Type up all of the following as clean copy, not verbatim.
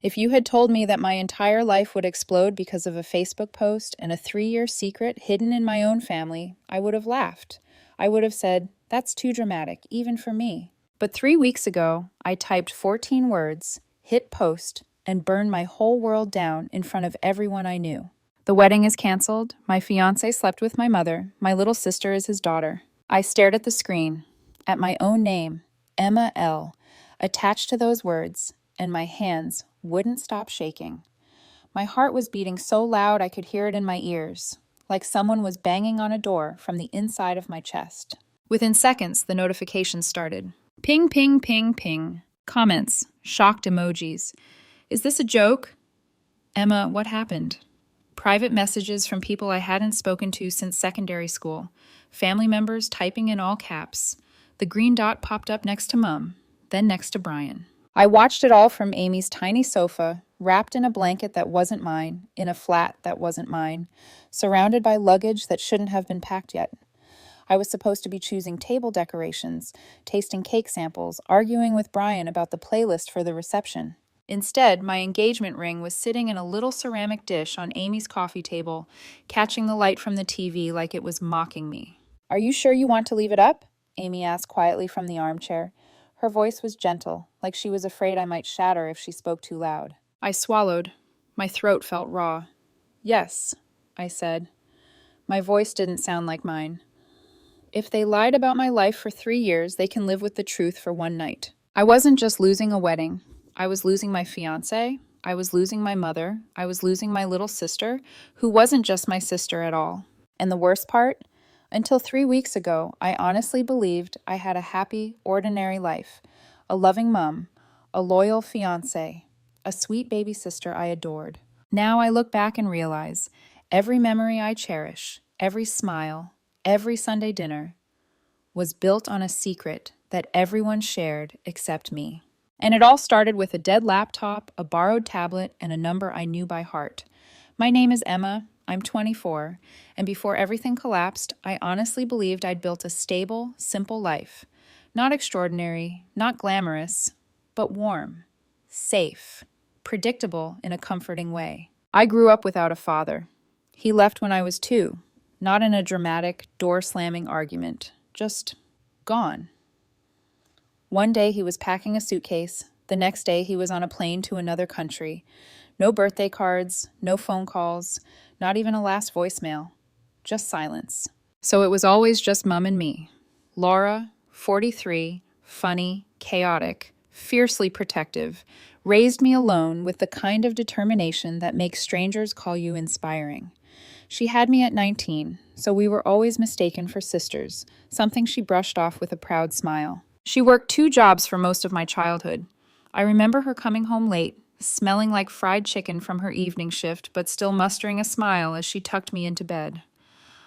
If you had told me that my entire life would explode because of a Facebook post and a 3-year secret hidden in my own family, I would have laughed. I would have said, that's too dramatic, even for me. But 3 weeks ago, I typed 14 words, hit post, and burned my whole world down in front of everyone I knew. The wedding is canceled, my fiancé slept with my mother, my little sister is his daughter. I stared at the screen, at my own name, Emma L., attached to those words, and my hands wouldn't stop shaking. My heart was beating so loud I could hear it in my ears, like someone was banging on a door from the inside of my chest. Within seconds, the notifications started. Ping, ping, ping, ping. Comments, shocked emojis. Is this a joke? Emma, what happened? Private messages from people I hadn't spoken to since secondary school. Family members typing in all caps. The green dot popped up next to Mum, then next to Brian. I watched it all from Amy's tiny sofa, wrapped in a blanket that wasn't mine, in a flat that wasn't mine, surrounded by luggage that shouldn't have been packed yet. I was supposed to be choosing table decorations, tasting cake samples, arguing with Brian about the playlist for the reception. Instead, my engagement ring was sitting in a little ceramic dish on Amy's coffee table, catching the light from the TV like it was mocking me. Are you sure you want to leave it up? Amy asked quietly from the armchair. Her voice was gentle, like she was afraid I might shatter if she spoke too loud. I swallowed. My throat felt raw. Yes, I said. My voice didn't sound like mine. If they lied about my life for 3 years, they can live with the truth for one night. I wasn't just losing a wedding. I was losing my fiancé. I was losing my mother. I was losing my little sister, who wasn't just my sister at all. And the worst part? Until 3 weeks ago, I honestly believed I had a happy, ordinary life, a loving mom, a loyal fiancé, a sweet baby sister I adored. Now I look back and realize every memory I cherish, every smile, every Sunday dinner was built on a secret that everyone shared except me. And it all started with a dead laptop, a borrowed tablet, and a number I knew by heart. My name is Emma. I'm 24, and before everything collapsed, I honestly believed I'd built a stable, simple life. Not extraordinary, not glamorous, but warm, safe, predictable in a comforting way. I grew up without a father. He left when I was 2, not in a dramatic, door-slamming argument, just gone. One day he was packing a suitcase, the next day he was on a plane to another country. No birthday cards, no phone calls, not even a last voicemail, just silence. So it was always just Mum and me. Laura, 43, funny, chaotic, fiercely protective, raised me alone with the kind of determination that makes strangers call you inspiring. She had me at 19, so we were always mistaken for sisters, something she brushed off with a proud smile. She worked 2 jobs for most of my childhood. I remember her coming home late, smelling like fried chicken from her evening shift, but still mustering a smile as she tucked me into bed.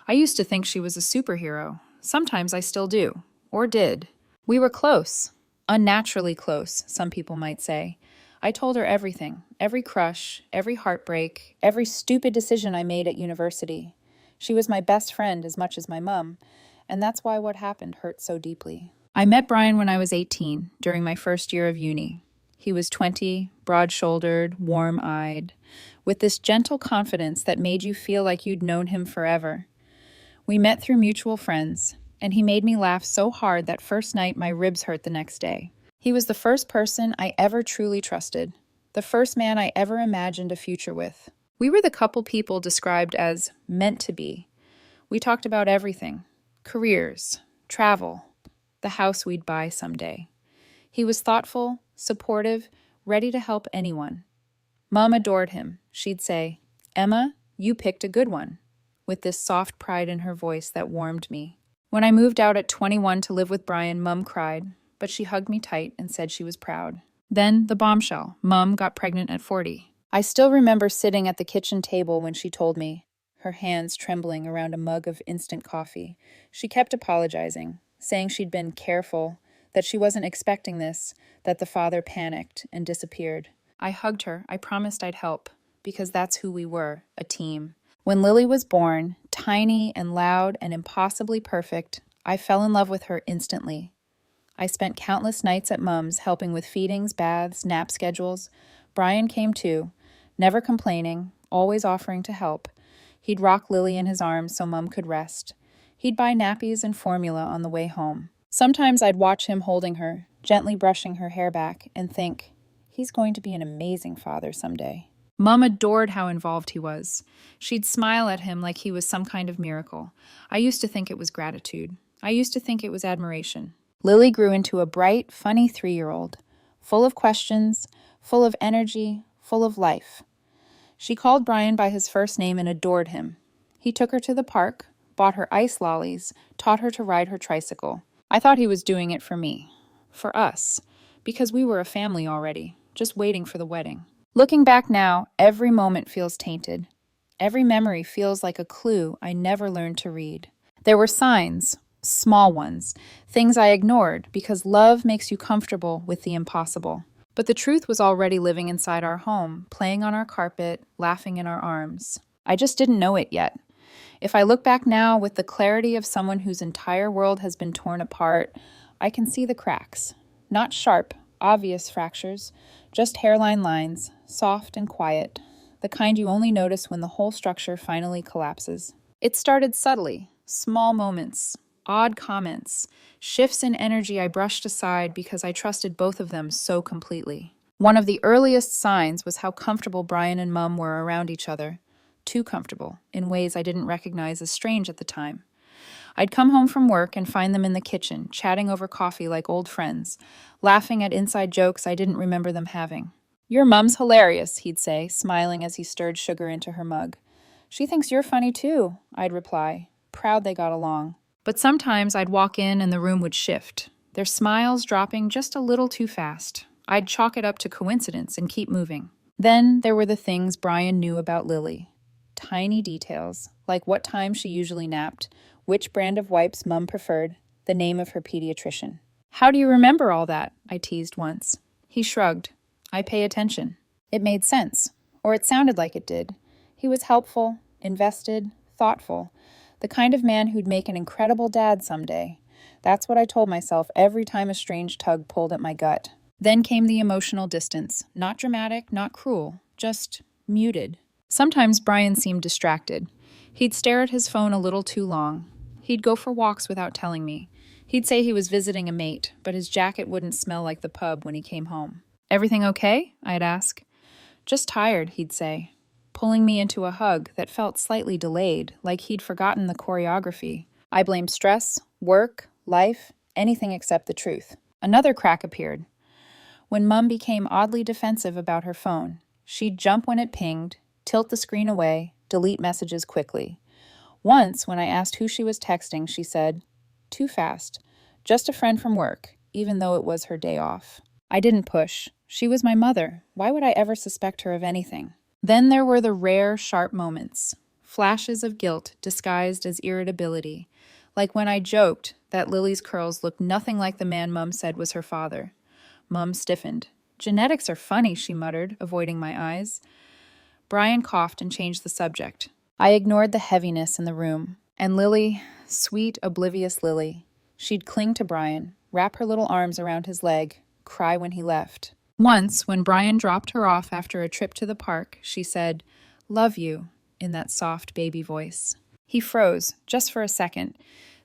I used to think she was a superhero. Sometimes I still do, or did. We were close, unnaturally close, some people might say. I told her everything, every crush, every heartbreak, every stupid decision I made at university. She was my best friend as much as my mum, and that's why what happened hurt so deeply. I met Brian when I was 18, during my first year of uni. He was 20, broad-shouldered, warm-eyed, with this gentle confidence that made you feel like you'd known him forever. We met through mutual friends, and he made me laugh so hard that first night my ribs hurt the next day. He was the first person I ever truly trusted, the first man I ever imagined a future with. We were the couple people described as meant to be. We talked about everything: careers, travel, the house we'd buy someday. He was thoughtful, supportive, ready to help anyone. Mom adored him. She'd say, "Emma, you picked a good one," with this soft pride in her voice that warmed me. When I moved out at 21 to live with Brian, Mom cried, but she hugged me tight and said she was proud. Then the bombshell. Mom got pregnant at 40. I still remember sitting at the kitchen table when she told me, her hands trembling around a mug of instant coffee. She kept apologizing, saying she'd been careful, that she wasn't expecting this, that the father panicked and disappeared. I hugged her. I promised I'd help, because that's who we were, a team. When Lily was born, tiny and loud and impossibly perfect, I fell in love with her instantly. I spent countless nights at Mum's helping with feedings, baths, nap schedules, Brian came too, never complaining, always offering to help. He'd rock Lily in his arms so Mum could rest. He'd buy nappies and formula on the way home. Sometimes I'd watch him holding her, gently brushing her hair back, and think, he's going to be an amazing father someday. Mum adored how involved he was. She'd smile at him like he was some kind of miracle. I used to think it was gratitude. I used to think it was admiration. Lily grew into a bright, funny 3-year-old, full of questions, full of energy, full of life. She called Brian by his first name and adored him. He took her to the park, bought her ice lollies, taught her to ride her tricycle. I thought he was doing it for me, for us, because we were a family already, just waiting for the wedding. Looking back now, every moment feels tainted. Every memory feels like a clue I never learned to read. There were signs, small ones, things I ignored because love makes you comfortable with the impossible. But the truth was already living inside our home, playing on our carpet, laughing in our arms. I just didn't know it yet. If I look back now with the clarity of someone whose entire world has been torn apart, I can see the cracks. Not sharp, obvious fractures, just hairline lines, soft and quiet, the kind you only notice when the whole structure finally collapses. It started subtly, small moments, odd comments, shifts in energy I brushed aside because I trusted both of them so completely. One of the earliest signs was how comfortable Brian and Mum were around each other. Too comfortable, in ways I didn't recognize as strange at the time. I'd come home from work and find them in the kitchen, chatting over coffee like old friends, laughing at inside jokes I didn't remember them having. "Your mum's hilarious," he'd say, smiling as he stirred sugar into her mug. "She thinks you're funny too," I'd reply, proud they got along. But sometimes I'd walk in and the room would shift, their smiles dropping just a little too fast. I'd chalk it up to coincidence and keep moving. Then there were the things Brian knew about Lily. Tiny details, like what time she usually napped, which brand of wipes Mum preferred, the name of her pediatrician. "How do you remember all that?" I teased once. He shrugged. "I pay attention." It made sense, or it sounded like it did. He was helpful, invested, thoughtful, the kind of man who'd make an incredible dad someday. That's what I told myself every time a strange tug pulled at my gut. Then came the emotional distance, not dramatic, not cruel, just muted. Sometimes Brian seemed distracted. He'd stare at his phone a little too long. He'd go for walks without telling me. He'd say he was visiting a mate, but his jacket wouldn't smell like the pub when he came home. "Everything okay?" I'd ask. "Just tired," he'd say, pulling me into a hug that felt slightly delayed, like he'd forgotten the choreography. I blamed stress, work, life, anything except the truth. Another crack appeared. When Mum became oddly defensive about her phone, she'd jump when it pinged, tilt the screen away, delete messages quickly. Once, when I asked who she was texting, she said, "Too fast. Just a friend from work," even though it was her day off. I didn't push. She was my mother. Why would I ever suspect her of anything? Then there were the rare, sharp moments. Flashes of guilt disguised as irritability. Like when I joked that Lily's curls looked nothing like the man Mum said was her father. Mum stiffened. "Genetics are funny," she muttered, avoiding my eyes. Brian coughed and changed the subject. I ignored the heaviness in the room. And Lily, sweet, oblivious Lily, she'd cling to Brian, wrap her little arms around his leg, cry when he left. Once, when Brian dropped her off after a trip to the park, she said, "Love you," in that soft baby voice. He froze, just for a second.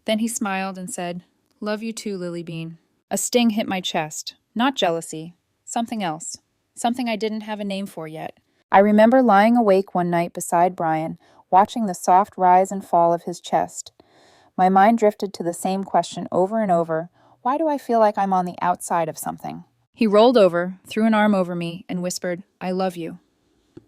Then he smiled and said, "Love you too, Lily Bean." A sting hit my chest. Not jealousy. Something else. Something I didn't have a name for yet. I remember lying awake one night beside Brian, watching the soft rise and fall of his chest. My mind drifted to the same question over and over. Why do I feel like I'm on the outside of something? He rolled over, threw an arm over me, and whispered, "I love you."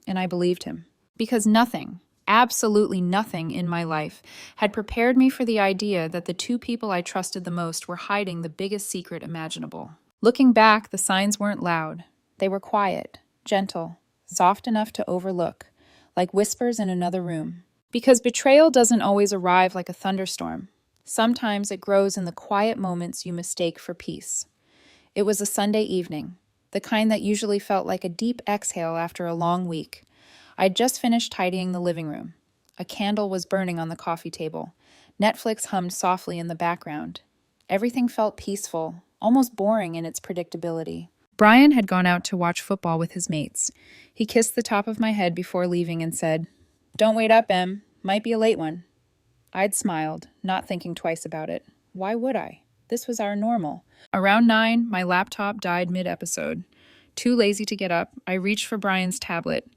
And I believed him. Because nothing, absolutely nothing in my life had prepared me for the idea that the two people I trusted the most were hiding the biggest secret imaginable. Looking back, the signs weren't loud. They were quiet, gentle, soft enough to overlook, like whispers in another room. Because betrayal doesn't always arrive like a thunderstorm. Sometimes it grows in the quiet moments you mistake for peace. It was a Sunday evening, the kind that usually felt like a deep exhale after a long week. I'd just finished tidying the living room. A candle was burning on the coffee table. Netflix hummed softly in the background. Everything felt peaceful, almost boring in its predictability. Brian had gone out to watch football with his mates. He kissed the top of my head before leaving and said, "Don't wait up, Em. Might be a late one." I'd smiled, not thinking twice about it. Why would I? This was our normal. Around 9, my laptop died mid-episode. Too lazy to get up, I reached for Brian's tablet,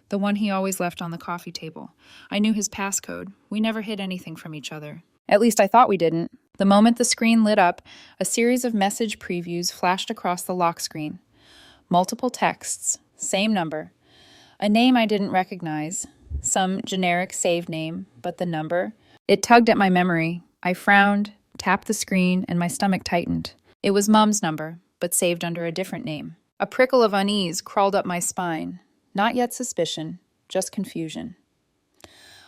the one he always left on the coffee table. I knew his passcode. We never hid anything from each other. At least I thought we didn't. The moment the screen lit up, a series of message previews flashed across the lock screen. Multiple texts, same number. A name I didn't recognize, some generic save name, but the number. It tugged at my memory. I frowned, tapped the screen, and my stomach tightened. It was Mum's number, but saved under a different name. A prickle of unease crawled up my spine. Not yet suspicion, just confusion.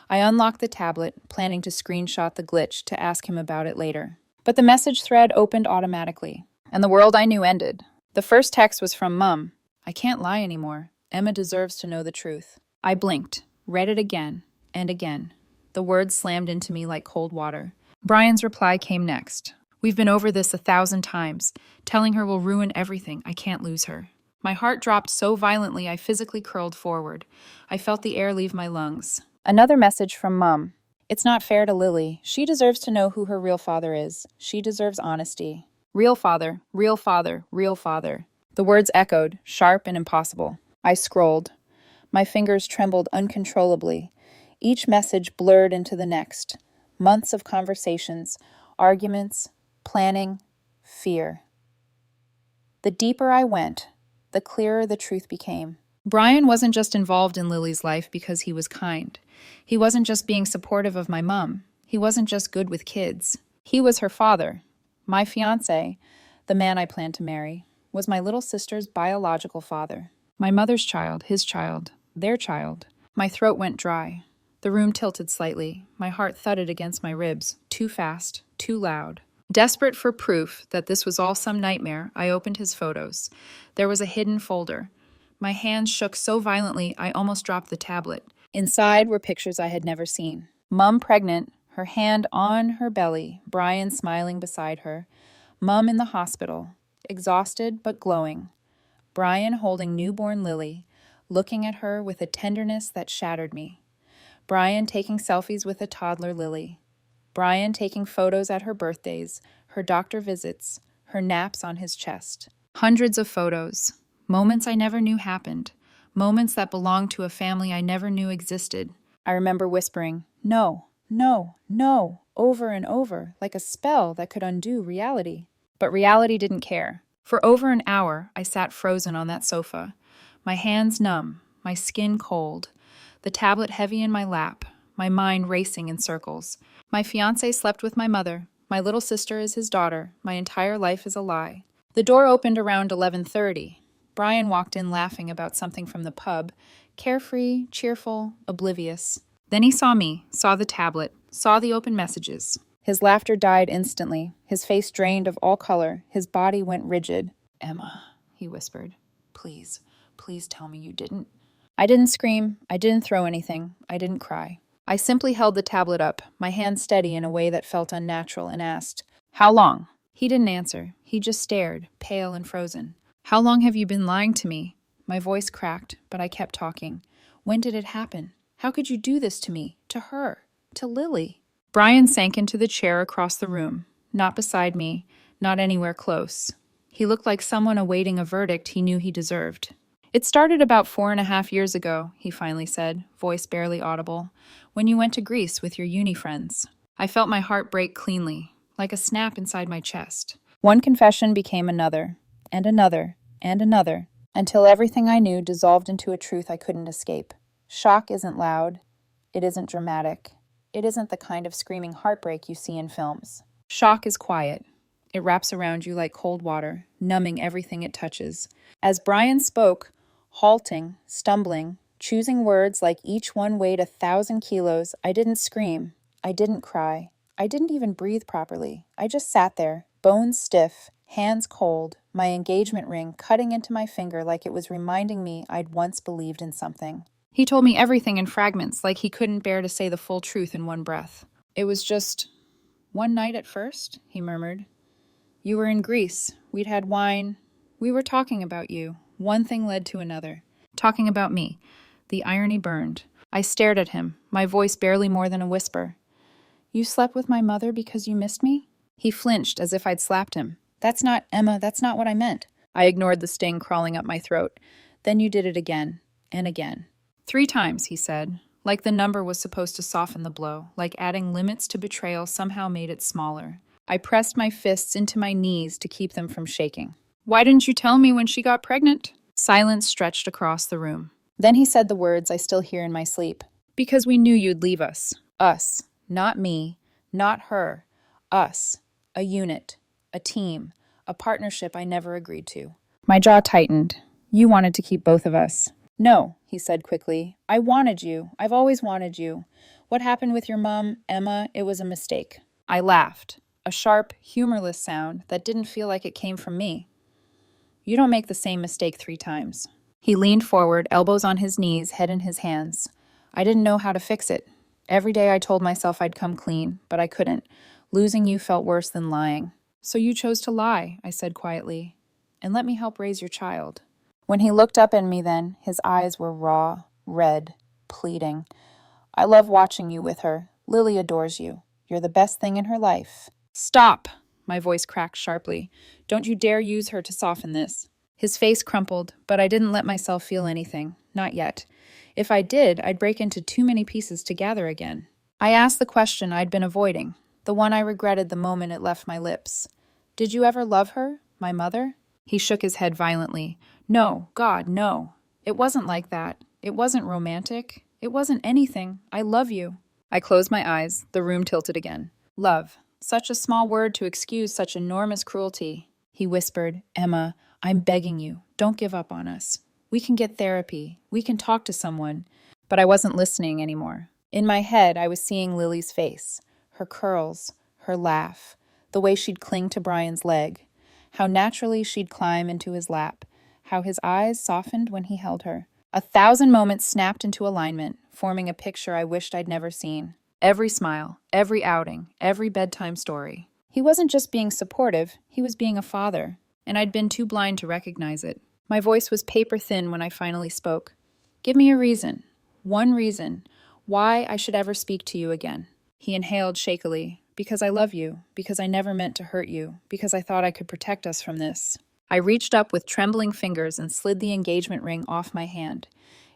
I unlocked the tablet, planning to screenshot the glitch to ask him about it later. But the message thread opened automatically, and the world I knew ended. The first text was from Mum. "I can't lie anymore. Emma deserves to know the truth." I blinked, read it again, and again. The words slammed into me like cold water. Brian's reply came next. "We've been over this 1,000 times. Telling her will ruin everything. I can't lose her." My heart dropped so violently I physically curled forward. I felt the air leave my lungs. Another message from Mum. "It's not fair to Lily. She deserves to know who her real father is. She deserves honesty." Real father, real father, real father. The words echoed, sharp and impossible. I scrolled. My fingers trembled uncontrollably. Each message blurred into the next. Months of conversations, arguments, planning, fear. The deeper I went, the clearer the truth became. Brian wasn't just involved in Lily's life because he was kind. He wasn't just being supportive of my mom. He wasn't just good with kids. He was her father. My fiancé, the man I planned to marry, was my little sister's biological father. My mother's child, his child, their child. My throat went dry. The room tilted slightly. My heart thudded against my ribs, too fast, too loud. Desperate for proof that this was all some nightmare, I opened his photos. There was a hidden folder. My hands shook so violently I almost dropped the tablet. Inside were pictures I had never seen. Mum pregnant, her hand on her belly, Brian smiling beside her. Mum in the hospital, exhausted but glowing. Brian holding newborn Lily, looking at her with a tenderness that shattered me. Brian taking selfies with a toddler Lily. Brian taking photos at her birthdays, her doctor visits, her naps on his chest. Hundreds of photos. Moments I never knew happened. Moments that belonged to a family I never knew existed. I remember whispering, "No, no, no," over and over, like a spell that could undo reality. But reality didn't care. For over an hour, I sat frozen on that sofa. My hands numb, my skin cold, the tablet heavy in my lap, my mind racing in circles. My fiancé slept with my mother. My little sister is his daughter. My entire life is a lie. The door opened around 11:30. Brian walked in laughing about something from the pub, carefree, cheerful, oblivious. Then he saw me, saw the tablet, saw the open messages. His laughter died instantly. His face drained of all color. His body went rigid. "Emma," he whispered. Please tell me you didn't." I didn't scream. I didn't throw anything. I didn't cry. I simply held the tablet up, my hand steady in a way that felt unnatural, and asked, "How long?" He didn't answer. He just stared, pale and frozen. "How long have you been lying to me?" My voice cracked, but I kept talking. "When did it happen? How could you do this to me? To her? To Lily?" Brian sank into the chair across the room, not beside me, not anywhere close. He looked like someone awaiting a verdict he knew he deserved. "It started about 4.5 years ago," he finally said, voice barely audible, "when you went to Greece with your uni friends." I felt my heart break cleanly, like a snap inside my chest. One confession became another, and another, and another, until everything I knew dissolved into a truth I couldn't escape. Shock isn't loud. It isn't dramatic. It isn't the kind of screaming heartbreak you see in films. Shock is quiet. It wraps around you like cold water, numbing everything it touches. As Brian spoke, halting, stumbling, choosing words like each one weighed 1,000 kilos, I didn't scream. I didn't cry. I didn't even breathe properly. I just sat there, bones stiff, hands cold, my engagement ring cutting into my finger like it was reminding me I'd once believed in something. He told me everything in fragments, like he couldn't bear to say the full truth in one breath. "It was just one night at first," he murmured. "You were in Greece. We'd had wine, We were talking about you. One thing led to another. Talking about me. The irony burned. I stared at him, my voice barely more than a whisper. You slept with my mother because you missed me? He flinched as if I'd slapped him. That's not, Emma, that's not what I meant. I ignored the sting crawling up my throat. Then you did it again, and again. 3 times, he said, like the number was supposed to soften the blow, like adding limits to betrayal somehow made it smaller. I pressed my fists into my knees to keep them from shaking. Why didn't you tell me when she got pregnant? Silence stretched across the room. Then he said the words I still hear in my sleep. Because we knew you'd leave us. Us. Not me. Not her. Us. A unit. A team. A partnership I never agreed to. My jaw tightened. You wanted to keep both of us. No, he said quickly. I wanted you. I've always wanted you. What happened with your mom, Emma, it was a mistake. I laughed. A sharp, humorless sound that didn't feel like it came from me. You don't make the same mistake 3 times. He leaned forward, elbows on his knees, head in his hands. I didn't know how to fix it. Every day I told myself I'd come clean, but I couldn't. Losing you felt worse than lying. So you chose to lie, I said quietly. And let me help raise your child. When he looked up at me then, his eyes were raw, red, pleading. I love watching you with her. Lily adores you. You're the best thing in her life. Stop! My voice cracked sharply. Don't you dare use her to soften this. His face crumpled, but I didn't let myself feel anything. Not yet. If I did, I'd break into too many pieces to gather again. I asked the question I'd been avoiding, the one I regretted the moment it left my lips. Did you ever love her, my mother? He shook his head violently. No, God, no. It wasn't like that. It wasn't romantic. It wasn't anything. I love you. I closed my eyes. The room tilted again. Love. Such a small word to excuse such enormous cruelty. He whispered, Emma, I'm begging you. Don't give up on us. We can get therapy. We can talk to someone. But I wasn't listening anymore. In my head, I was seeing Lily's face, her curls, her laugh, the way she'd cling to Brian's leg, how naturally she'd climb into his lap, how his eyes softened when he held her. 1,000 moments snapped into alignment, forming a picture I wished I'd never seen. Every smile, every outing, every bedtime story. He wasn't just being supportive, he was being a father, and I'd been too blind to recognize it. My voice was paper thin when I finally spoke. Give me a reason, one reason, why I should ever speak to you again. He inhaled shakily. Because I love you, because I never meant to hurt you, because I thought I could protect us from this. I reached up with trembling fingers and slid the engagement ring off my hand.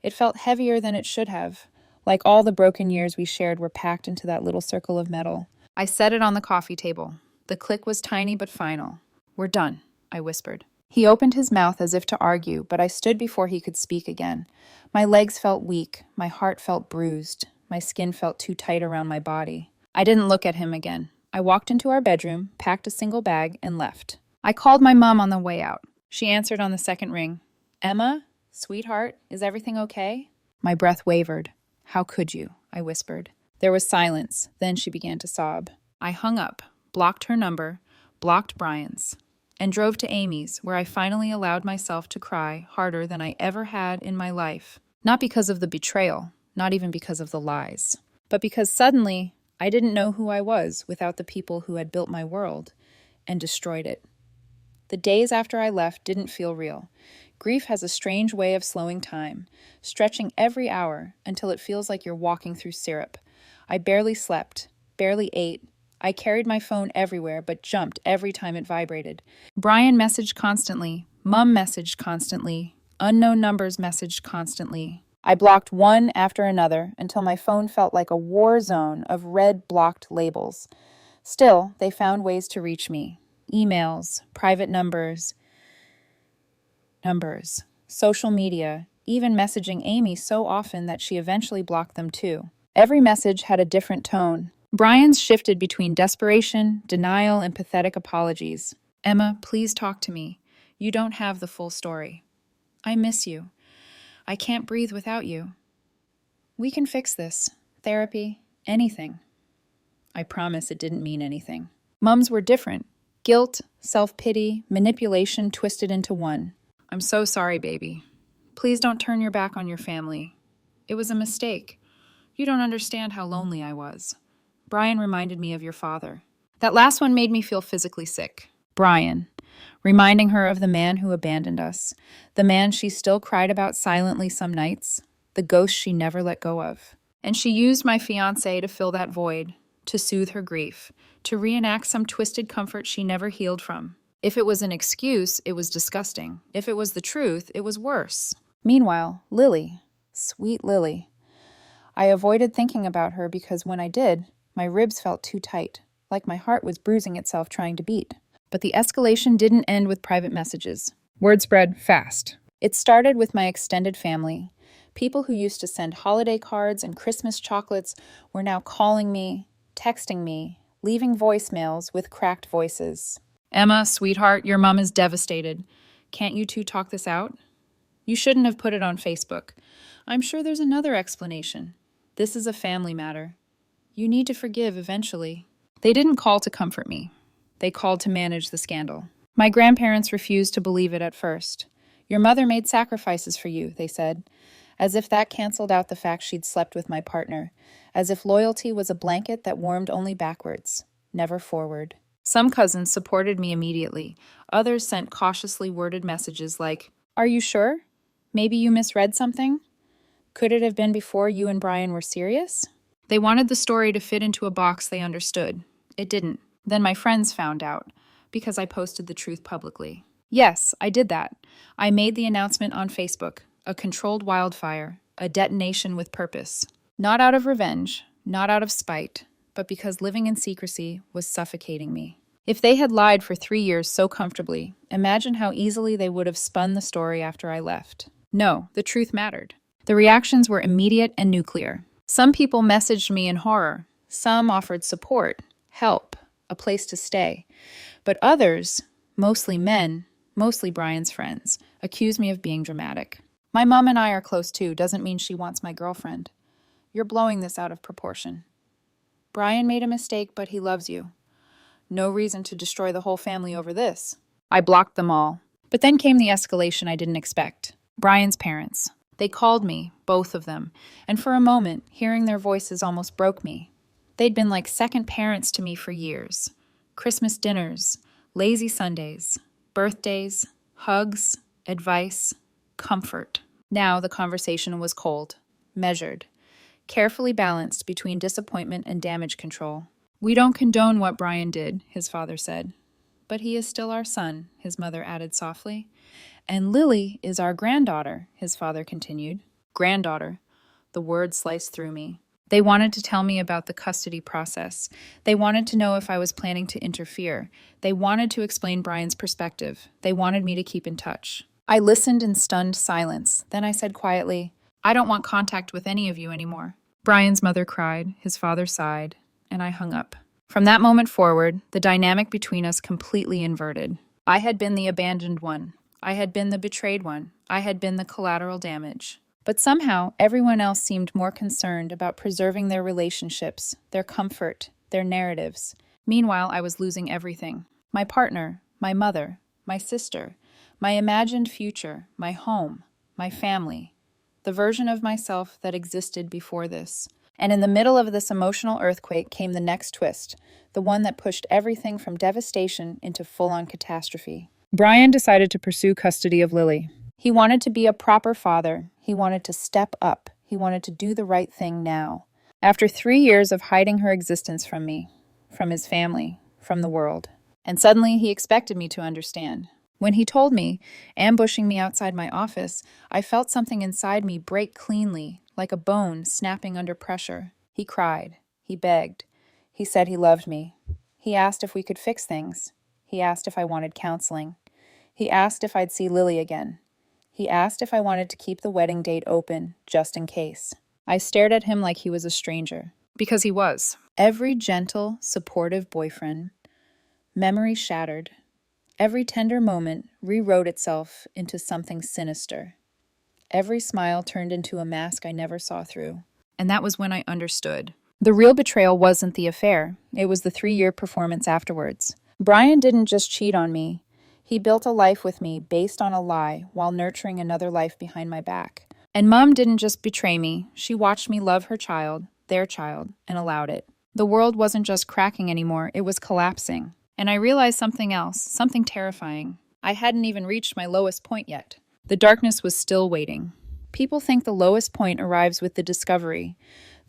It felt heavier than it should have, like all the broken years we shared were packed into that little circle of metal. I set it on the coffee table. The click was tiny but final. We're done, I whispered. He opened his mouth as if to argue, but I stood before he could speak again. My legs felt weak, my heart felt bruised, my skin felt too tight around my body. I didn't look at him again. I walked into our bedroom, packed a single bag, and left. I called my mom on the way out. She answered on the second ring. Emma? Sweetheart, is everything okay? My breath wavered. How could you? I whispered. There was silence. Then she began to sob. I hung up, blocked her number, blocked Brian's, and drove to Amy's, where I finally allowed myself to cry harder than I ever had in my life. Not because of the betrayal, not even because of the lies, but because suddenly I didn't know who I was without the people who had built my world and destroyed it. The days after I left didn't feel real. Grief has a strange way of slowing time, stretching every hour until it feels like you're walking through syrup. I barely slept, barely ate. I carried my phone everywhere but jumped every time it vibrated. Brian messaged constantly. Mum messaged constantly. Unknown numbers messaged constantly. I blocked one after another until my phone felt like a war zone of red blocked labels. Still, they found ways to reach me. Emails, private numbers, social media, even messaging Amy so often that she eventually blocked them too. Every message had a different tone. Brian's shifted between desperation, denial, and pathetic apologies. Emma, please talk to me. You don't have the full story. I miss you. I can't breathe without you. We can fix this. Therapy, anything. I promise it didn't mean anything. Mums were different. Guilt, self-pity, manipulation twisted into one. I'm so sorry, baby. Please don't turn your back on your family. It was a mistake. You don't understand how lonely I was. Brian reminded me of your father. That last one made me feel physically sick. Brian. reminding her of the man who abandoned us, the man she still cried about silently some nights, the ghost she never let go of. And she used my fiancé to fill that void, to soothe her grief, to reenact some twisted comfort she never healed from. If it was an excuse, it was disgusting. If it was the truth, it was worse. Meanwhile, Lily, sweet Lily. I avoided thinking about her because when I did, my ribs felt too tight, like my heart was bruising itself trying to beat. But the escalation didn't end with private messages. Word spread fast. It started with my extended family. People who used to send holiday cards and Christmas chocolates were now calling me, texting me, leaving voicemails with cracked voices. Emma, sweetheart, your mom is devastated. Can't you two talk this out? You shouldn't have put it on Facebook. I'm sure there's another explanation. This is a family matter. You need to forgive eventually. They didn't call to comfort me. They called to manage the scandal. My grandparents refused to believe it at first. Your mother made sacrifices for you, they said, as if that canceled out the fact she'd slept with my partner, as if loyalty was a blanket that warmed only backwards, never forward. Some cousins supported me immediately. Others sent cautiously worded messages like, "Are you sure? Maybe you misread something? Could it have been before you and Brian were serious?" They wanted the story to fit into a box they understood. It didn't. Then my friends found out, because I posted the truth publicly. Yes, I did that. I made the announcement on Facebook, a controlled wildfire, a detonation with purpose. Not out of revenge, not out of spite, but because living in secrecy was suffocating me. If they had lied for 3 years so comfortably, imagine how easily they would have spun the story after I left. No, the truth mattered. The reactions were immediate and nuclear. Some people messaged me in horror. Some offered support, help, a place to stay. But others, mostly men, mostly Brian's friends, accused me of being dramatic. My mom and I are close too, doesn't mean she wants my girlfriend. You're blowing this out of proportion. Brian made a mistake, but he loves you. No reason to destroy the whole family over this. I blocked them all. But then came the escalation I didn't expect. Brian's parents. They called me, both of them, and for a moment, hearing their voices almost broke me. They'd been like second parents to me for years. Christmas dinners, lazy Sundays, birthdays, hugs, advice, comfort. Now the conversation was cold, measured, carefully balanced between disappointment and damage control. We don't condone what Brian did, his father said. But he is still our son, his mother added softly. And Lily is our granddaughter, his father continued. Granddaughter. The word sliced through me. They wanted to tell me about the custody process. They wanted to know if I was planning to interfere. They wanted to explain Brian's perspective. They wanted me to keep in touch. I listened in stunned silence. Then I said quietly, "I don't want contact with any of you anymore." Brian's mother cried, his father sighed, and I hung up. From that moment forward, the dynamic between us completely inverted. I had been the abandoned one. I had been the betrayed one. I had been the collateral damage. But somehow, everyone else seemed more concerned about preserving their relationships, their comfort, their narratives. Meanwhile, I was losing everything. My partner, my mother, my sister, my imagined future, my home, my family, the version of myself that existed before this. And in the middle of this emotional earthquake came the next twist, the one that pushed everything from devastation into full-on catastrophe. Brian decided to pursue custody of Lily. He wanted to be a proper father. He wanted to step up. He wanted to do the right thing now. After 3 years of hiding her existence from me, from his family, from the world. And suddenly he expected me to understand. When he told me, ambushing me outside my office, I felt something inside me break cleanly, like a bone snapping under pressure. He cried. He begged. He said he loved me. He asked if we could fix things. He asked if I wanted counseling. He asked if I'd see Lily again. He asked if I wanted to keep the wedding date open, just in case. I stared at him like he was a stranger. Because he was. Every gentle, supportive boyfriend. Memory shattered. Every tender moment rewrote itself into something sinister. Every smile turned into a mask I never saw through. And that was when I understood. The real betrayal wasn't the affair. It was the 3-year performance afterwards. Brian didn't just cheat on me. He built a life with me based on a lie while nurturing another life behind my back. And Mom didn't just betray me. She watched me love her child, their child, and allowed it. The world wasn't just cracking anymore. It was collapsing. And I realized something else, something terrifying. I hadn't even reached my lowest point yet. The darkness was still waiting. People think the lowest point arrives with the discovery.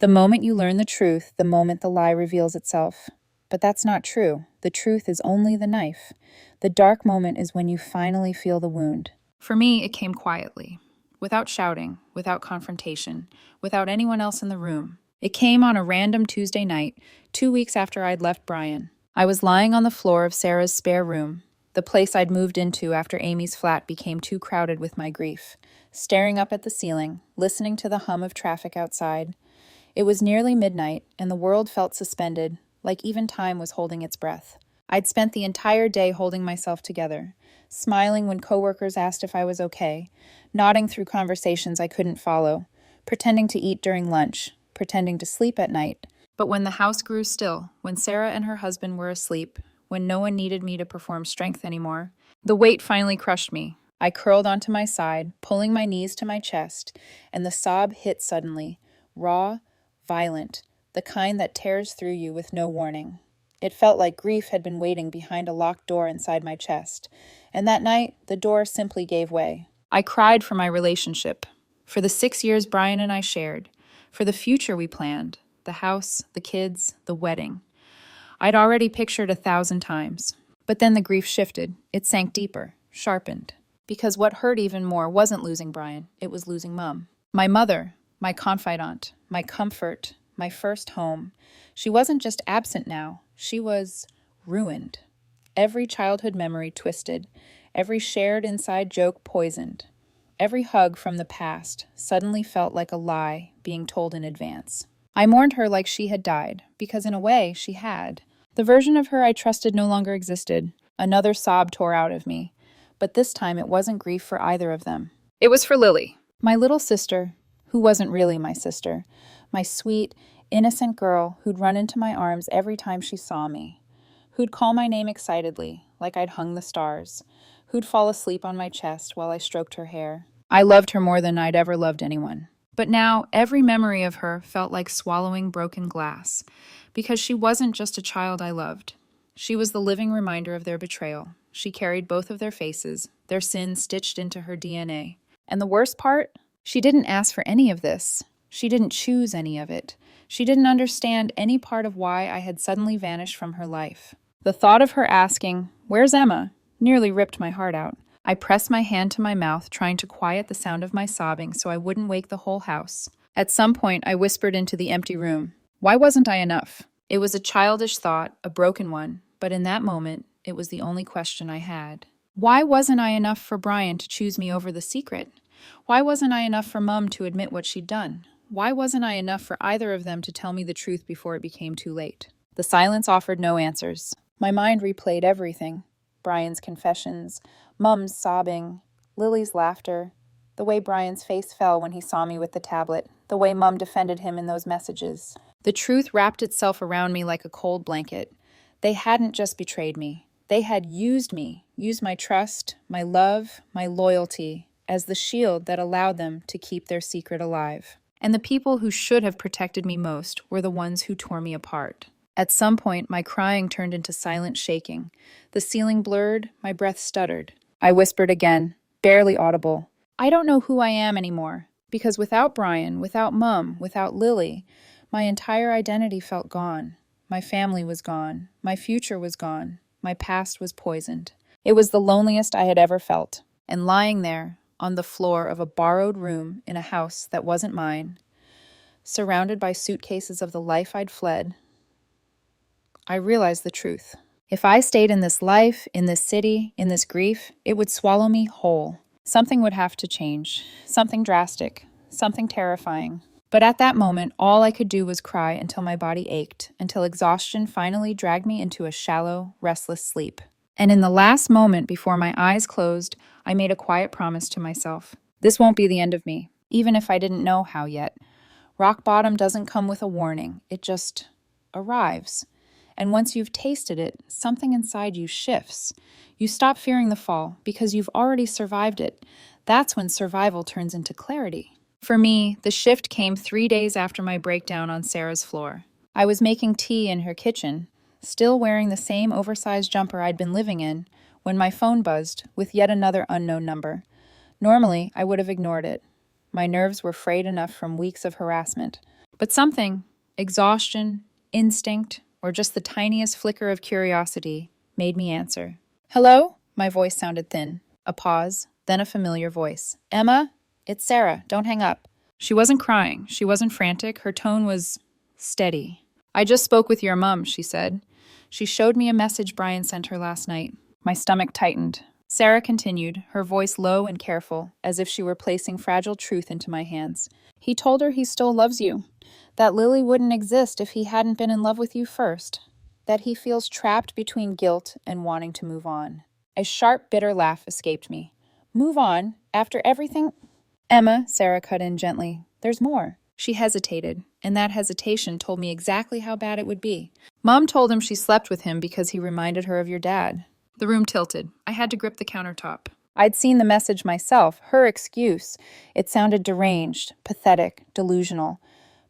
The moment you learn the truth, the moment the lie reveals itself. But that's not true. The truth is only the knife. The dark moment is when you finally feel the wound. For me, it came quietly, without shouting, without confrontation, without anyone else in the room. It came on a random Tuesday night, 2 weeks after I'd left Brian. I was lying on the floor of Sarah's spare room, the place I'd moved into after Amy's flat became too crowded with my grief, staring up at the ceiling, listening to the hum of traffic outside. It was nearly midnight, and the world felt suspended, like even time was holding its breath. I'd spent the entire day holding myself together, smiling when coworkers asked if I was okay, nodding through conversations I couldn't follow, pretending to eat during lunch, pretending to sleep at night. But when the house grew still, when Sarah and her husband were asleep, when no one needed me to perform strength anymore, the weight finally crushed me. I curled onto my side, pulling my knees to my chest, and the sob hit suddenly, raw, violent, the kind that tears through you with no warning. It felt like grief had been waiting behind a locked door inside my chest, and that night, the door simply gave way. I cried for my relationship, for the 6 years Brian and I shared, for the future we planned, the house, the kids, the wedding. I'd already pictured 1,000 times. But then the grief shifted. It sank deeper, sharpened. Because what hurt even more wasn't losing Brian, it was losing Mom. My mother, my confidant, my comfort, my first home. She wasn't just absent now, she was ruined. Every childhood memory twisted, every shared inside joke poisoned. Every hug from the past suddenly felt like a lie being told in advance. I mourned her like she had died, because in a way, she had. The version of her I trusted no longer existed. Another sob tore out of me. But this time it wasn't grief for either of them. It was for Lily, my little sister, who wasn't really my sister. My sweet, innocent girl who'd run into my arms every time she saw me. Who'd call my name excitedly, like I'd hung the stars. Who'd fall asleep on my chest while I stroked her hair. I loved her more than I'd ever loved anyone. But now, every memory of her felt like swallowing broken glass, because she wasn't just a child I loved. She was the living reminder of their betrayal. She carried both of their faces, their sins stitched into her DNA. And the worst part? She didn't ask for any of this. She didn't choose any of it. She didn't understand any part of why I had suddenly vanished from her life. The thought of her asking, "Where's Emma?" nearly ripped my heart out. I pressed my hand to my mouth, trying to quiet the sound of my sobbing so I wouldn't wake the whole house. At some point, I whispered into the empty room, "Why wasn't I enough?" It was a childish thought, a broken one, but in that moment, it was the only question I had. Why wasn't I enough for Brian to choose me over the secret? Why wasn't I enough for Mum to admit what she'd done? Why wasn't I enough for either of them to tell me the truth before it became too late? The silence offered no answers. My mind replayed everything. Brian's confessions, Mum's sobbing, Lily's laughter, the way Brian's face fell when he saw me with the tablet, the way Mum defended him in those messages. The truth wrapped itself around me like a cold blanket. They hadn't just betrayed me. They had used me, used my trust, my love, my loyalty, as the shield that allowed them to keep their secret alive. And the people who should have protected me most were the ones who tore me apart. At some point, my crying turned into silent shaking. The ceiling blurred, my breath stuttered. I whispered again, barely audible. I don't know who I am anymore, because without Brian, without Mum, without Lily, my entire identity felt gone. My family was gone. My future was gone. My past was poisoned. It was the loneliest I had ever felt. And lying there, on the floor of a borrowed room in a house that wasn't mine, surrounded by suitcases of the life I'd fled, I realized the truth. If I stayed in this life, in this city, in this grief, it would swallow me whole. Something would have to change. Something drastic. Something terrifying. But at that moment, all I could do was cry until my body ached, until exhaustion finally dragged me into a shallow, restless sleep. And in the last moment before my eyes closed, I made a quiet promise to myself. This won't be the end of me, even if I didn't know how yet. Rock bottom doesn't come with a warning. It just arrives. And once you've tasted it, something inside you shifts. You stop fearing the fall because you've already survived it. That's when survival turns into clarity. For me, the shift came 3 days after my breakdown on Sarah's floor. I was making tea in her kitchen, still wearing the same oversized jumper I'd been living in, when my phone buzzed with yet another unknown number. Normally, I would have ignored it. My nerves were frayed enough from weeks of harassment. But something, exhaustion, instinct, or just the tiniest flicker of curiosity, made me answer. "Hello?" My voice sounded thin. A pause, then a familiar voice. "Emma? It's Sarah. Don't hang up." She wasn't crying. She wasn't frantic. Her tone was steady. "I just spoke with your mom," she said. "She showed me a message Brian sent her last night." My stomach tightened. Sarah continued, her voice low and careful, as if she were placing fragile truth into my hands. "He told her he still loves you, that Lily wouldn't exist if he hadn't been in love with you first, that he feels trapped between guilt and wanting to move on." A sharp, bitter laugh escaped me. "Move on? After everything—" "Emma," Sarah cut in gently, "there's more." She hesitated, and that hesitation told me exactly how bad it would be. "Mom told him she slept with him because he reminded her of your dad." The room tilted. I had to grip the countertop. I'd seen the message myself, her excuse. It sounded deranged, pathetic, delusional.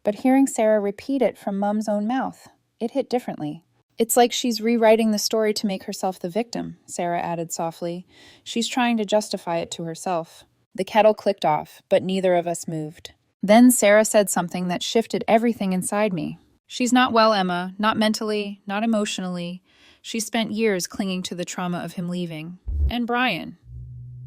But hearing Sarah repeat it from Mom's own mouth, it hit differently. "It's like she's rewriting the story to make herself the victim," Sarah added softly. "She's trying to justify it to herself." The kettle clicked off, but neither of us moved. Then Sarah said something that shifted everything inside me. "She's not well, Emma. Not mentally, not emotionally. She spent years clinging to the trauma of him leaving. And Brian.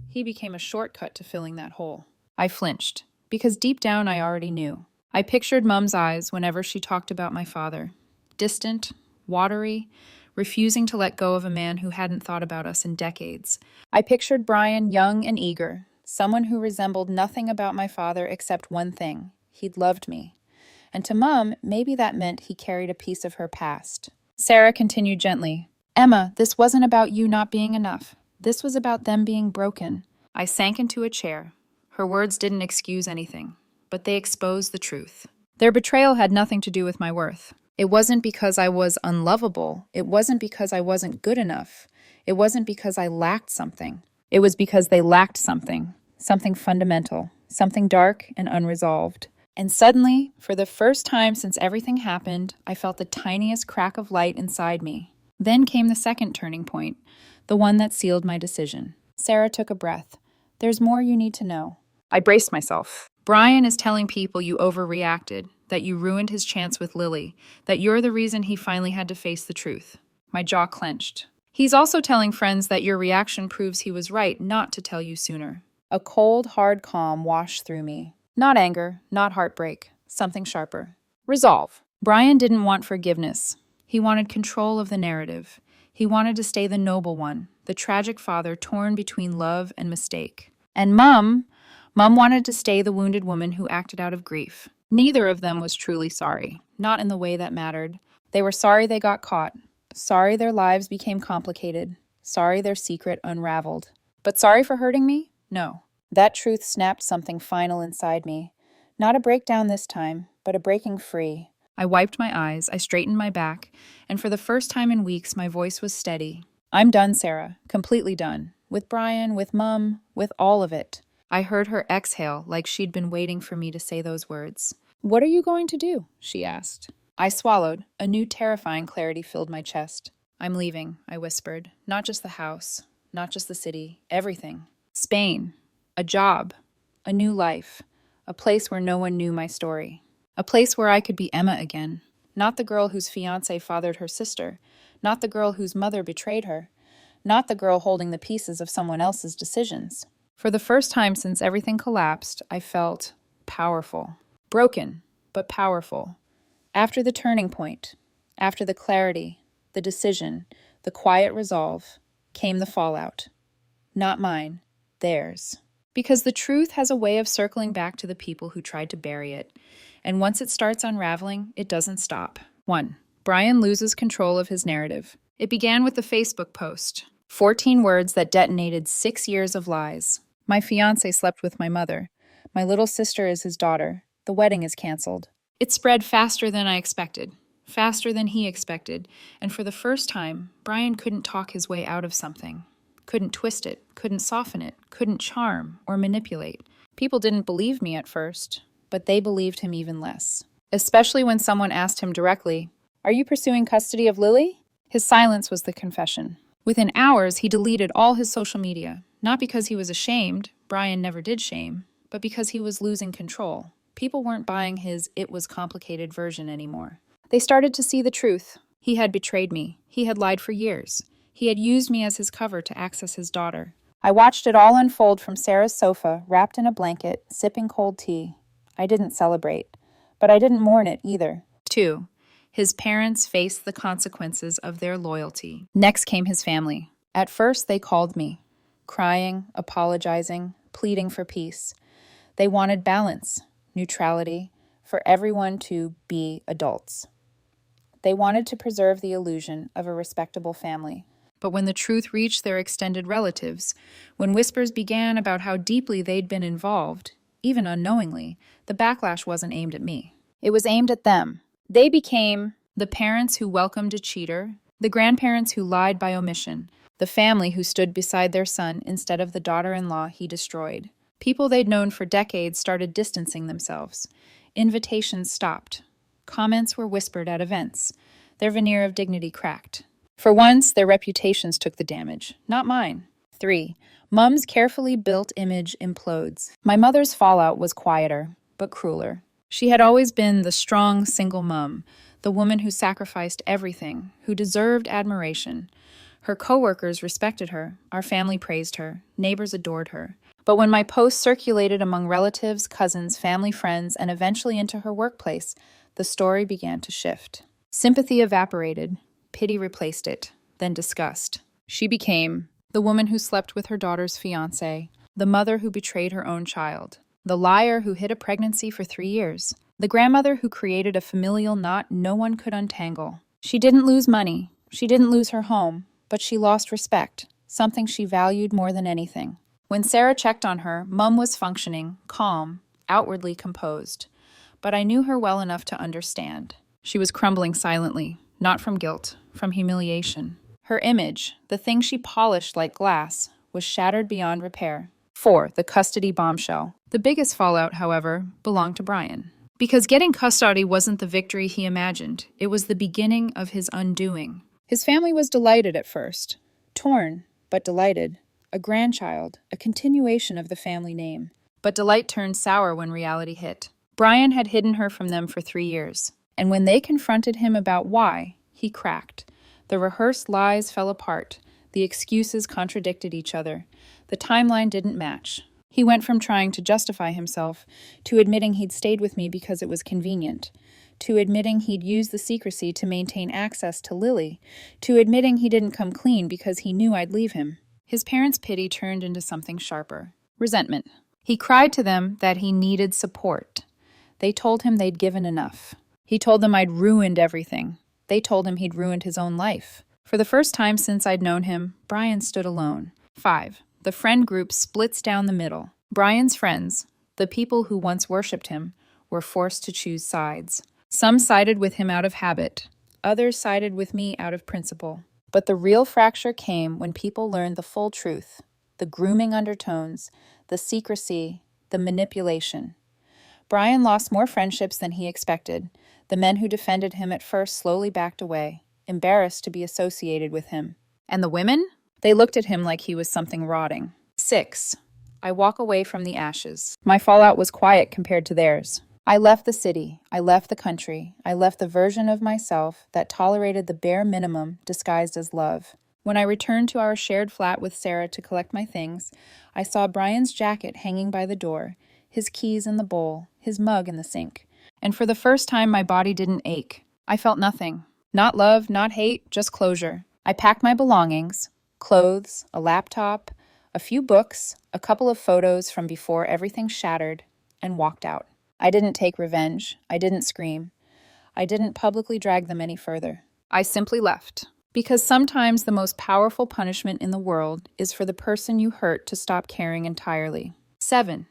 He became a shortcut to filling that hole." I flinched, because deep down I already knew. I pictured Mom's eyes whenever she talked about my father. Distant, watery, refusing to let go of a man who hadn't thought about us in decades. I pictured Brian young and eager, someone who resembled nothing about my father except one thing: he'd loved me. And to Mom, maybe that meant he carried a piece of her past. Sarah continued gently. "Emma, this wasn't about you not being enough. This was about them being broken." I sank into a chair. Her words didn't excuse anything, but they exposed the truth. Their betrayal had nothing to do with my worth. It wasn't because I was unlovable. It wasn't because I wasn't good enough. It wasn't because I lacked something. It was because they lacked something. Something fundamental. Something dark and unresolved. And suddenly, for the first time since everything happened, I felt the tiniest crack of light inside me. Then came the second turning point, the one that sealed my decision. Sarah took a breath. "There's more you need to know." I braced myself. "Brian is telling people you overreacted, that you ruined his chance with Lily, that you're the reason he finally had to face the truth." My jaw clenched. "He's also telling friends that your reaction proves he was right not to tell you sooner." A cold, hard calm washed through me. Not anger, not heartbreak, something sharper. Resolve. Brian didn't want forgiveness. He wanted control of the narrative. He wanted to stay the noble one, the tragic father torn between love and mistake. And Mom wanted to stay the wounded woman who acted out of grief. Neither of them was truly sorry, not in the way that mattered. They were sorry they got caught, sorry their lives became complicated, sorry their secret unraveled. But sorry for hurting me? No. That truth snapped something final inside me. Not a breakdown this time, but a breaking free. I wiped my eyes, I straightened my back, and for the first time in weeks, my voice was steady. "I'm done, Sarah. Completely done. With Brian, with Mom, with all of it." I heard her exhale like she'd been waiting for me to say those words. "What are you going to do?" she asked. I swallowed. A new terrifying clarity filled my chest. "I'm leaving," I whispered. "Not just the house, not just the city, everything. Spain. A job, a new life, a place where no one knew my story. A place where I could be Emma again. Not the girl whose fiancé fathered her sister. Not the girl whose mother betrayed her. Not the girl holding the pieces of someone else's decisions." For the first time since everything collapsed, I felt powerful. Broken, but powerful. After the turning point, after the clarity, the decision, the quiet resolve, came the fallout. Not mine, theirs. Because the truth has a way of circling back to the people who tried to bury it. And once it starts unraveling, it doesn't stop. 1. Brian loses control of his narrative. It began with the Facebook post. 14 words that detonated 6 years of lies. My fiancé slept with my mother. My little sister is his daughter. The wedding is canceled. It spread faster than I expected. Faster than he expected. And for the first time, Brian couldn't talk his way out of something. Couldn't twist it, couldn't soften it, couldn't charm or manipulate. People didn't believe me at first, but they believed him even less. Especially when someone asked him directly, "Are you pursuing custody of Lily?" His silence was the confession. Within hours, he deleted all his social media, not because he was ashamed, Brian never did shame, but because he was losing control. People weren't buying his "it was complicated" version anymore. They started to see the truth. He had betrayed me. He had lied for years. He had used me as his cover to access his daughter. I watched it all unfold from Sarah's sofa, wrapped in a blanket, sipping cold tea. I didn't celebrate, but I didn't mourn it either. 2. His parents faced the consequences of their loyalty. Next came his family. At first, they called me, crying, apologizing, pleading for peace. They wanted balance, neutrality, for everyone to be adults. They wanted to preserve the illusion of a respectable family. But when the truth reached their extended relatives, when whispers began about how deeply they'd been involved, even unknowingly, the backlash wasn't aimed at me. It was aimed at them. They became the parents who welcomed a cheater, the grandparents who lied by omission, the family who stood beside their son instead of the daughter-in-law he destroyed. People they'd known for decades started distancing themselves. Invitations stopped. Comments were whispered at events. Their veneer of dignity cracked. For once, their reputations took the damage, not mine. 3. Mom's carefully built image implodes. My mother's fallout was quieter, but crueler. She had always been the strong, single mom, the woman who sacrificed everything, who deserved admiration. Her coworkers respected her, our family praised her, neighbors adored her. But when my posts circulated among relatives, cousins, family, friends, and eventually into her workplace, the story began to shift. Sympathy evaporated, pity replaced it, then disgust. She became the woman who slept with her daughter's fiancé, the mother who betrayed her own child, the liar who hid a pregnancy for 3 years, the grandmother who created a familial knot no one could untangle. She didn't lose money, she didn't lose her home, but she lost respect, something she valued more than anything. When Sarah checked on her, Mum was functioning, calm, outwardly composed. But I knew her well enough to understand. She was crumbling silently, not from guilt, from humiliation. Her image, the thing she polished like glass, was shattered beyond repair. 4. The custody bombshell. The biggest fallout, however, belonged to Brian. Because getting custody wasn't the victory he imagined. It was the beginning of his undoing. His family was delighted at first. Torn, but delighted. A grandchild, a continuation of the family name. But delight turned sour when reality hit. Brian had hidden her from them for 3 years. And when they confronted him about why, he cracked. The rehearsed lies fell apart. The excuses contradicted each other. The timeline didn't match. He went from trying to justify himself to admitting he'd stayed with me because it was convenient, to admitting he'd used the secrecy to maintain access to Lily, to admitting he didn't come clean because he knew I'd leave him. His parents' pity turned into something sharper. Resentment. He cried to them that he needed support. They told him they'd given enough. He told them I'd ruined everything. They told him he'd ruined his own life. For the first time since I'd known him, Brian stood alone. 5. The friend group splits down the middle. Brian's friends, the people who once worshipped him, were forced to choose sides. Some sided with him out of habit. Others sided with me out of principle. But the real fracture came when people learned the full truth, the grooming undertones, the secrecy, the manipulation. Brian lost more friendships than he expected. The men who defended him at first slowly backed away, embarrassed to be associated with him. And the women? They looked at him like he was something rotting. 6. I walk away from the ashes. My fallout was quiet compared to theirs. I left the city. I left the country. I left the version of myself that tolerated the bare minimum disguised as love. When I returned to our shared flat with Sarah to collect my things, I saw Brian's jacket hanging by the door, his keys in the bowl, his mug in the sink. And for the first time, my body didn't ache. I felt nothing. Not love, not hate, just closure. I packed my belongings, clothes, a laptop, a few books, a couple of photos from before everything shattered, and walked out. I didn't take revenge. I didn't scream. I didn't publicly drag them any further. I simply left. Because sometimes the most powerful punishment in the world is for the person you hurt to stop caring entirely. 7.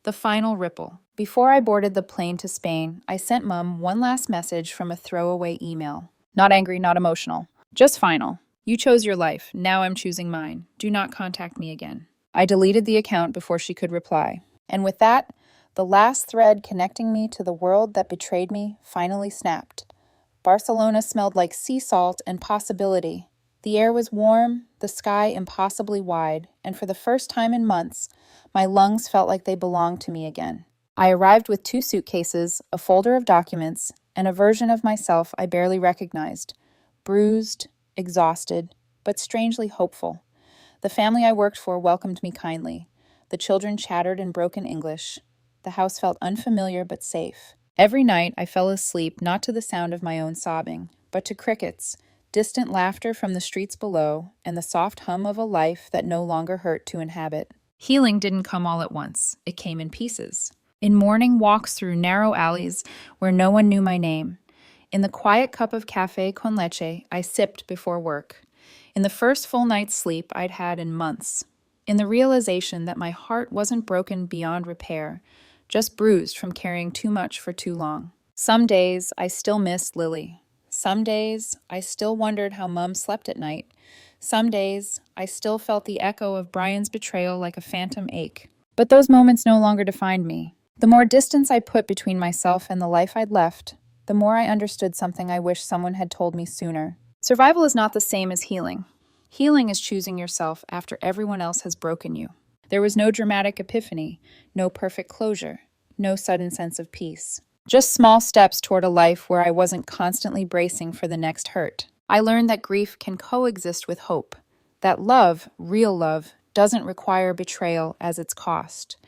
The final ripple. Before I boarded the plane to Spain, I sent Mum one last message from a throwaway email. Not angry, not emotional. Just final. You chose your life. Now I'm choosing mine. Do not contact me again. I deleted the account before she could reply. And with that, the last thread connecting me to the world that betrayed me finally snapped. Barcelona smelled like sea salt and possibility. The air was warm, the sky impossibly wide, and for the first time in months, my lungs felt like they belonged to me again. I arrived with 2 suitcases, a folder of documents, and a version of myself I barely recognized, bruised, exhausted, but strangely hopeful. The family I worked for welcomed me kindly. The children chattered in broken English. The house felt unfamiliar but safe. Every night I fell asleep not to the sound of my own sobbing, but to crickets, distant laughter from the streets below, and the soft hum of a life that no longer hurt to inhabit. Healing didn't come all at once. It came in pieces. In morning walks through narrow alleys where no one knew my name. In the quiet cup of café con leche I sipped before work. In the first full night's sleep I'd had in months. In the realization that my heart wasn't broken beyond repair, just bruised from carrying too much for too long. Some days I still missed Lily. Some days I still wondered how Mum slept at night. Some days I still felt the echo of Brian's betrayal like a phantom ache. But those moments no longer defined me. The more distance I put between myself and the life I'd left, the more I understood something I wish someone had told me sooner. Survival is not the same as healing. Healing is choosing yourself after everyone else has broken you. There was no dramatic epiphany, no perfect closure, no sudden sense of peace. Just small steps toward a life where I wasn't constantly bracing for the next hurt. I learned that grief can coexist with hope, that love, real love, doesn't require betrayal as its cost,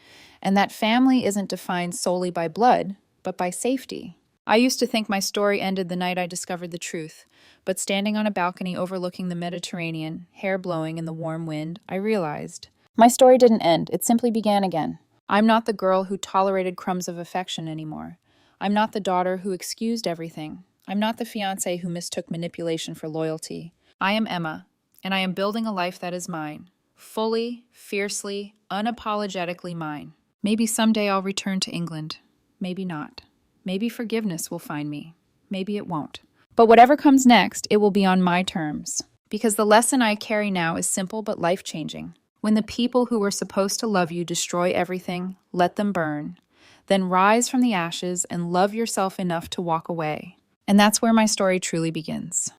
and that family isn't defined solely by blood, but by safety. I used to think my story ended the night I discovered the truth, but standing on a balcony overlooking the Mediterranean, hair blowing in the warm wind, I realized my story didn't end, it simply began again. I'm not the girl who tolerated crumbs of affection anymore. I'm not the daughter who excused everything. I'm not the fiancé who mistook manipulation for loyalty. I am Emma, and I am building a life that is mine. Fully, fiercely, unapologetically mine. Maybe someday I'll return to England. Maybe not. Maybe forgiveness will find me. Maybe it won't. But whatever comes next, it will be on my terms. Because the lesson I carry now is simple but life-changing. When the people who were supposed to love you destroy everything, let them burn. Then rise from the ashes and love yourself enough to walk away. And that's where my story truly begins.